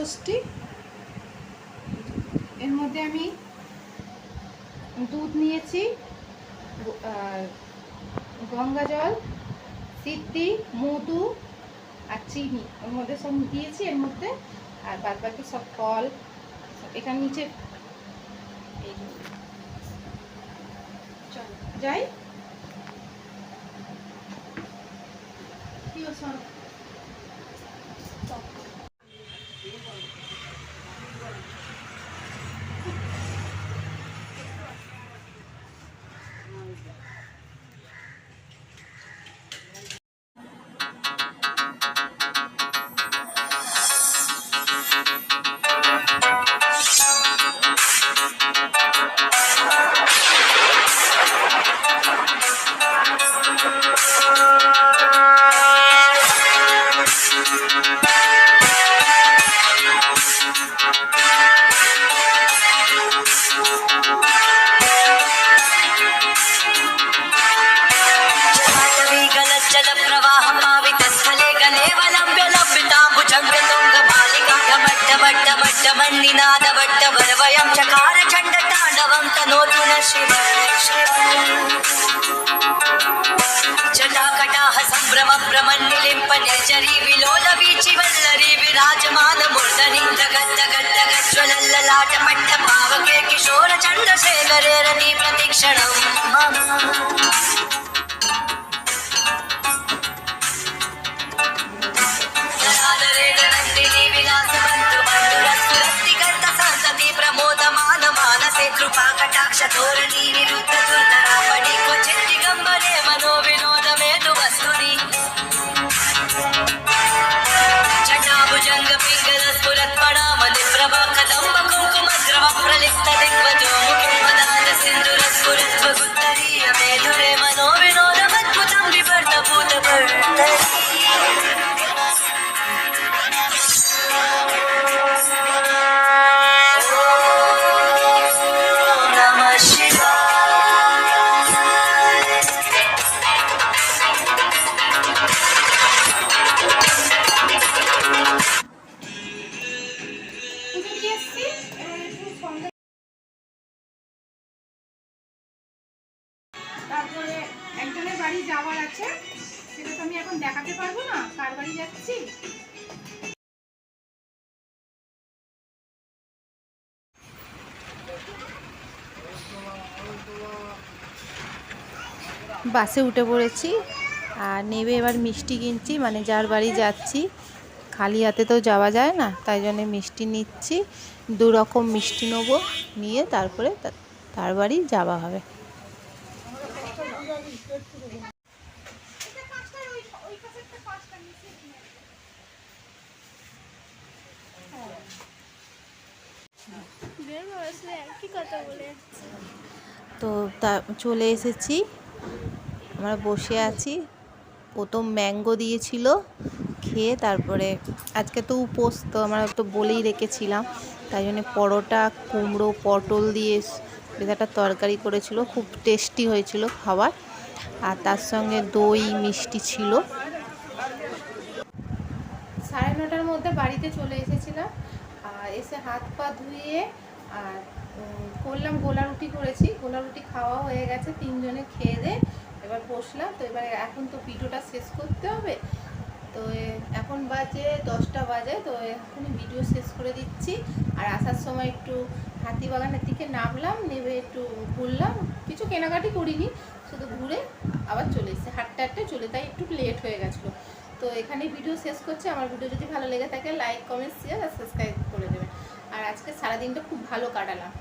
ষষ্ঠী। এর মধ্যে আমি দুধ নিয়েছি, গঙ্গা জল, সিদ্ধি, মধু আর চিনি ওর মধ্যে সব দিয়েছি এর মধ্যে। আর বাদ বাকি সব ফল এখানে নিচে। চলো যাই। वरवयं चकार चण्ड ताण्डवं तनोतु न शिव जटाकटाह सम्भ्रम भ्रमन्निलिम्प निर्जरी विलोल वीचि वल्लरी विराजमान मूर्धनि गज्ज्वलल्ललाट पट्ट पावके किशोर चन्द्रशेखरे रति प्रतीक्षणं कृपा कटाक्ष धोरणी निरुद्ध दुर्धरापणि क्वचित् दिगम्बरे मनो विनोद मेधु वस्तुनि जटाभुजंग पिंगल स्फुरत् पणामणि प्रभा कदम्ब कुङ्कुम द्रव प्रलिप्त दिग्वजो मुखे पदान सिन्दूर स्फुरत् स्वगुत्तरीय मेधुरे मनो विनोदमद्भुतं विवर्त भूतवर्तरि তারপরে একজনের বাড়ি যাওয়ার আছে, সেটা তো আমি এখন দেখাতে পারবো না কার বাড়ি যাচ্ছি। বাসে উঠে পড়েছি আর নেবে এবার মিষ্টি কিনছি, মানে যার বাড়ি যাচ্ছি। খালি হাতে তো যাওয়া যায় না, তাই জন্য মিষ্টি নিচ্ছি। 2 রকম মিষ্টি নেবো, নিয়ে তারপরে তার বাড়ি যাওয়া হবে। তো চলে এসেছি, আমরা বসে আছি। প্রথম ম্যাঙ্গো দিয়েছিল, খেয়ে তারপরে আজকে তো উপোস, তো আমরা তো বলেই রেখেছিলাম, তাই জন্য পরোটা, কুমড়ো, পটল দিয়ে বেশ একটা তরকারি করেছিল, খুব টেস্টি হয়েছিল খাবার। আর তার সঙ্গে দই মিষ্টি ছিল। 9:30টার মধ্যে বাড়িতে চলে এসেছিলাম। আর এসে হাত পা ধুয়ে আর করলাম, গোলা রুটি করেছি। গোলা রুটি খাওয়া হয়ে গেছে, 3 জনে খেয়ে দিয়ে এবার বসলাম। তো এবার এখন তো ভিডিওটা শেষ করতে হবে। তো এখন বাজে 10টা বাজে, তো এখনই ভিডিও শেষ করে দিচ্ছি। আর আসার সময় একটু হাতিবাগানের দিকে নামলাম, নেমে একটু ঘুরলাম, কিছু কেনাকাটি করিনি, শুধু ঘুরে আবার চলে এসেছি। হাঁটতে হাঁটতে চলে, তাই একটু লেট হয়ে গেছিলো। তো এখানেই ভিডিও শেষ করছি। আমার ভিডিও যদি ভালো লেগে থাকে লাইক, কমেন্ট, শেয়ার আর সাবস্ক্রাইব করে দেবেন। আর আজকে সারাদিনটা খুব ভালো কাটালাম।